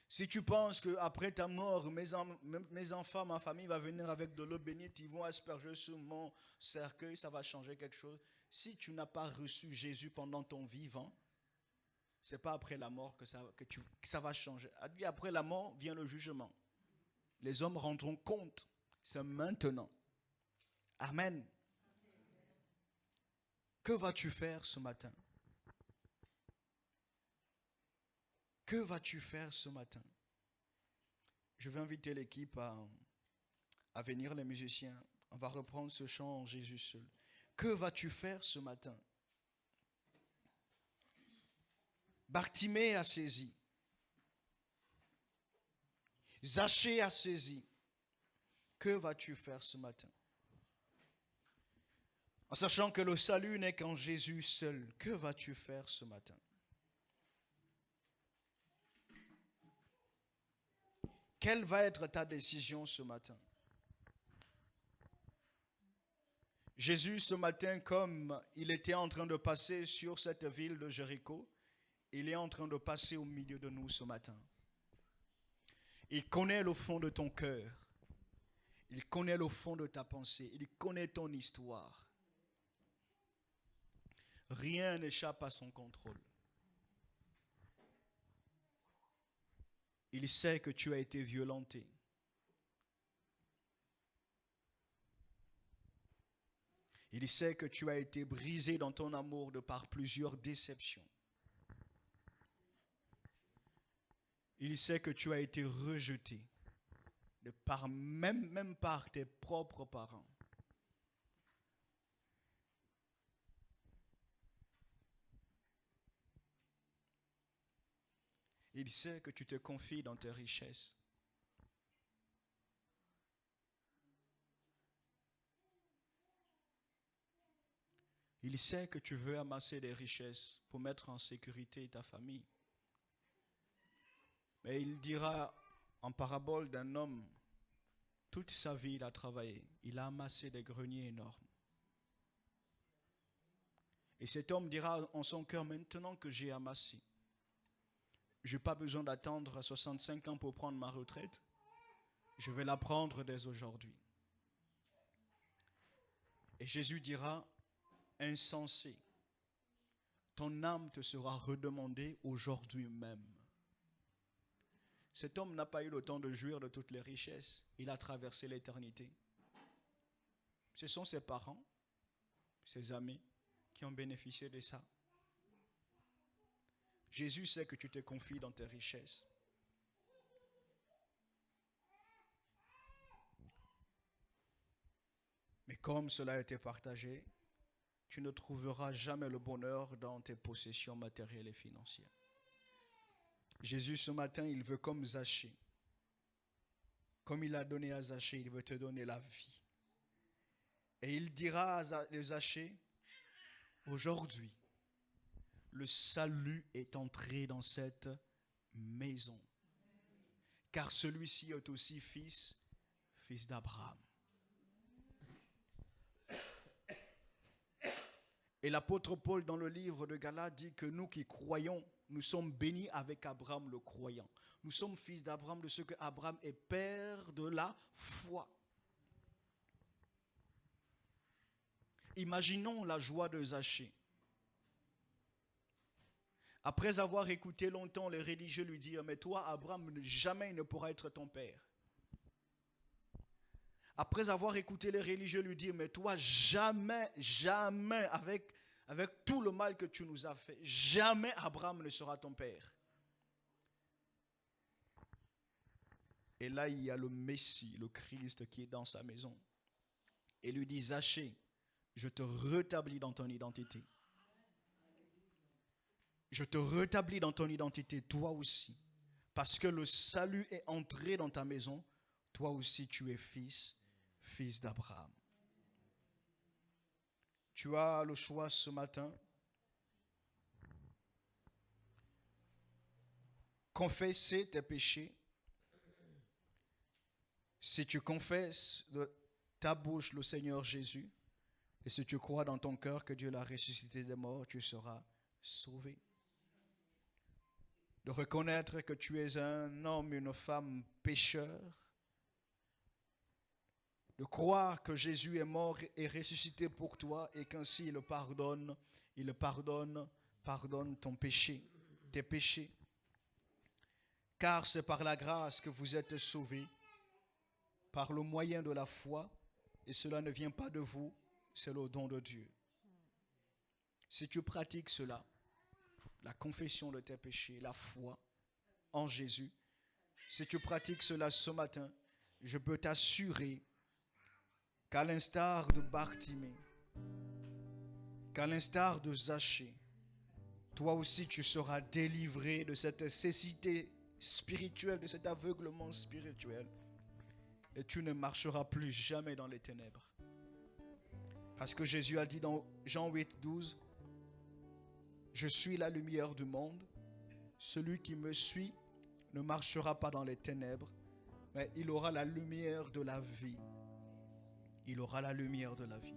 Si tu penses qu'après ta mort, mes enfants, ma famille va venir avec de l'eau bénite, ils vont asperger sur mon cercueil, ça va changer quelque chose. Si tu n'as pas reçu Jésus pendant ton vivant, ce n'est pas après la mort que ça va changer. Après la mort vient le jugement. Les hommes rendront compte. C'est maintenant. Amen. Que vas-tu faire ce matin? Que vas-tu faire ce matin? Je vais inviter l'équipe à venir, les musiciens. On va reprendre ce chant en Jésus seul. Que vas-tu faire ce matin? Bartimée a saisi. Zachée a saisi. Que vas-tu faire ce matin? En sachant que le salut n'est qu'en Jésus seul, que vas-tu faire ce matin? Quelle va être ta décision ce matin? Jésus, ce matin, comme il était en train de passer sur cette ville de Jéricho, il est en train de passer au milieu de nous ce matin. Il connaît le fond de ton cœur. Il connaît le fond de ta pensée. Il connaît ton histoire. Rien n'échappe à son contrôle. Il sait que tu as été violenté. Il sait que tu as été brisé dans ton amour de par plusieurs déceptions. Il sait que tu as été rejeté de par, même par tes propres parents. Il sait que tu te confies dans tes richesses. Il sait que tu veux amasser des richesses pour mettre en sécurité ta famille. Mais il dira en parabole d'un homme, toute sa vie il a travaillé, il a amassé des greniers énormes. Et cet homme dira en son cœur, maintenant que j'ai amassé, je n'ai pas besoin d'attendre à 65 ans pour prendre ma retraite, je vais la prendre dès aujourd'hui. Et Jésus dira, insensé, ton âme te sera redemandée aujourd'hui même. Cet homme n'a pas eu le temps de jouir de toutes les richesses. Il a traversé l'éternité. Ce sont ses parents, ses amis qui ont bénéficié de ça. Jésus sait que tu te confies dans tes richesses. Mais comme cela a été partagé, tu ne trouveras jamais le bonheur dans tes possessions matérielles et financières. Jésus, ce matin, il veut comme Zachée. Comme il a donné à Zachée, il veut te donner la vie. Et il dira à Zachée, aujourd'hui, le salut est entré dans cette maison. Car celui-ci est aussi fils d'Abraham. Et l'apôtre Paul, dans le livre de Galates, dit que nous qui croyons, nous sommes bénis avec Abraham le croyant. Nous sommes fils d'Abraham de ce que Abraham est père de la foi. Imaginons la joie de Zachée. Après avoir écouté longtemps les religieux lui dire, mais toi, Abraham, jamais il ne pourra être ton père. Après avoir écouté les religieux lui dire, mais toi, jamais, avec tout le mal que tu nous as fait, jamais Abraham ne sera ton père. Et là, il y a le Messie, le Christ qui est dans sa maison. Et lui dit, Zachée, je te rétablis dans ton identité. Je te rétablis dans ton identité, toi aussi. Parce que le salut est entré dans ta maison, toi aussi tu es fils d'Abraham. Tu as le choix ce matin. Confesser tes péchés. Si tu confesses de ta bouche le Seigneur Jésus, et si tu crois dans ton cœur que Dieu l'a ressuscité des morts, tu seras sauvé. De reconnaître que tu es un homme, une femme pécheur. De croire que Jésus est mort et ressuscité pour toi et qu'ainsi il pardonne ton péché, tes péchés. Car c'est par la grâce que vous êtes sauvés, par le moyen de la foi, et cela ne vient pas de vous, c'est le don de Dieu. Si tu pratiques cela, la confession de tes péchés, la foi en Jésus, si tu pratiques cela ce matin, je peux t'assurer qu'à l'instar de Bartimée, qu'à l'instar de Zachée, toi aussi tu seras délivré de cette cécité spirituelle, de cet aveuglement spirituel. Et tu ne marcheras plus jamais dans les ténèbres. Parce que Jésus a dit dans Jean 8, 12, « Je suis la lumière du monde. Celui qui me suit ne marchera pas dans les ténèbres, mais il aura la lumière de la vie. » Il aura la lumière de la vie.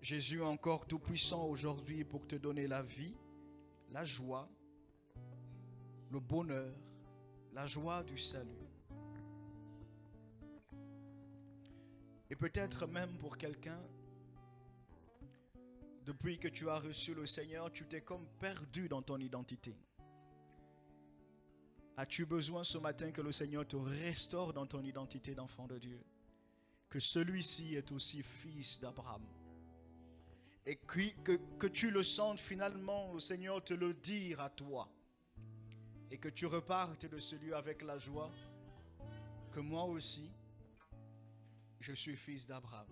Jésus est encore tout puissant aujourd'hui pour te donner la vie, la joie, le bonheur, la joie du salut. Et peut-être même pour quelqu'un, depuis que tu as reçu le Seigneur, tu t'es comme perdu dans ton identité. As-tu besoin ce matin que le Seigneur te restaure dans ton identité d'enfant de Dieu? Que celui-ci est aussi fils d'Abraham. Et que tu le sentes finalement, le Seigneur te le dire à toi. Et que tu repartes de ce lieu avec la joie que moi aussi, je suis fils d'Abraham.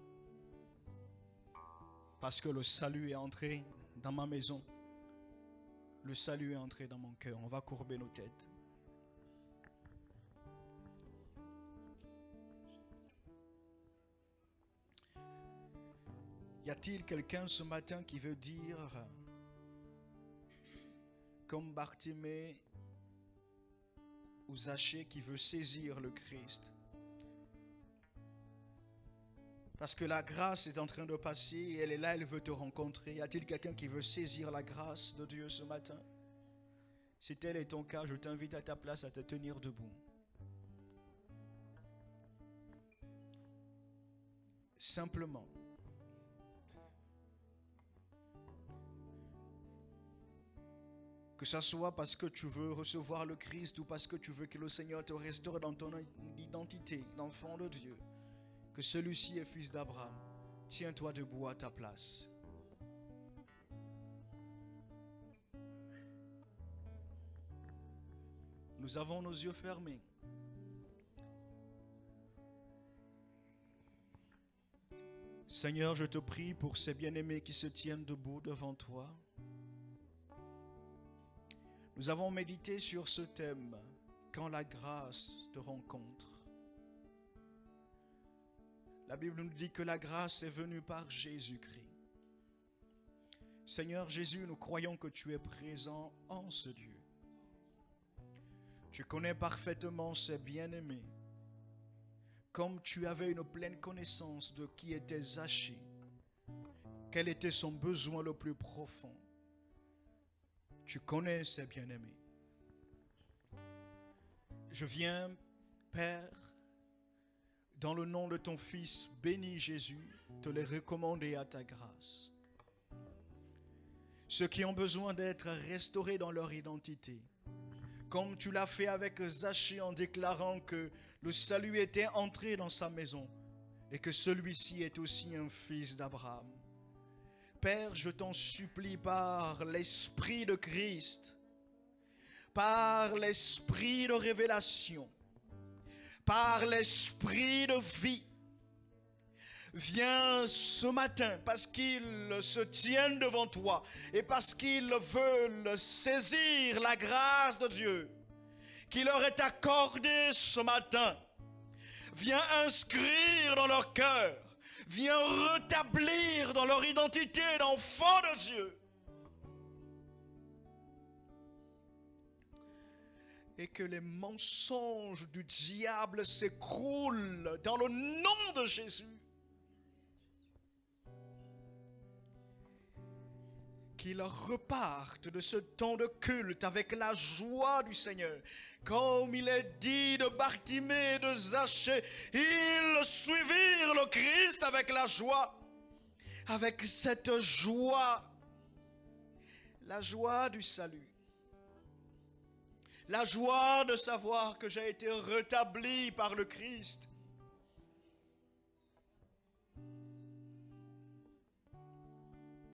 Parce que le salut est entré dans ma maison. Le salut est entré dans mon cœur. On va courber nos têtes. Y a-t-il quelqu'un ce matin qui veut dire, comme Bartimée ou Zachée, qui veut saisir le Christ? Parce que la grâce est en train de passer et elle est là, elle veut te rencontrer. Y a-t-il quelqu'un qui veut saisir la grâce de Dieu ce matin? Si tel est ton cas, je t'invite à ta place à te tenir debout. Simplement. Que ce soit parce que tu veux recevoir le Christ ou parce que tu veux que le Seigneur te restaure dans ton identité d'enfant de Dieu. Que celui-ci est fils d'Abraham. Tiens-toi debout à ta place. Nous avons nos yeux fermés. Seigneur, je te prie pour ces bien-aimés qui se tiennent debout devant toi. Nous avons médité sur ce thème, quand la grâce te rencontre. La Bible nous dit que la grâce est venue par Jésus-Christ. Seigneur Jésus, nous croyons que tu es présent en ce lieu. Tu connais parfaitement ces bien-aimés, comme tu avais une pleine connaissance de qui était Zachée, quel était son besoin le plus profond. Tu connais ces bien-aimés. Je viens, Père, dans le nom de ton Fils, béni Jésus, te les recommander à ta grâce. Ceux qui ont besoin d'être restaurés dans leur identité, comme tu l'as fait avec Zachée en déclarant que le salut était entré dans sa maison et que celui-ci est aussi un fils d'Abraham. Père, je t'en supplie par l'Esprit de Christ, par l'Esprit de révélation, par l'Esprit de vie, viens ce matin parce qu'ils se tiennent devant toi et parce qu'ils veulent saisir la grâce de Dieu qui leur est accordée ce matin. Viens inscrire dans leur cœur, viens rétablir dans leur identité d'enfant de Dieu. Et que les mensonges du diable s'écroulent dans le nom de Jésus. Qu'ils repartent de ce temps de culte avec la joie du Seigneur. Comme il est dit de Bartimée et de Zachée, ils suivirent le Christ avec la joie. Avec cette joie, la joie du salut. La joie de savoir que j'ai été rétabli par le Christ.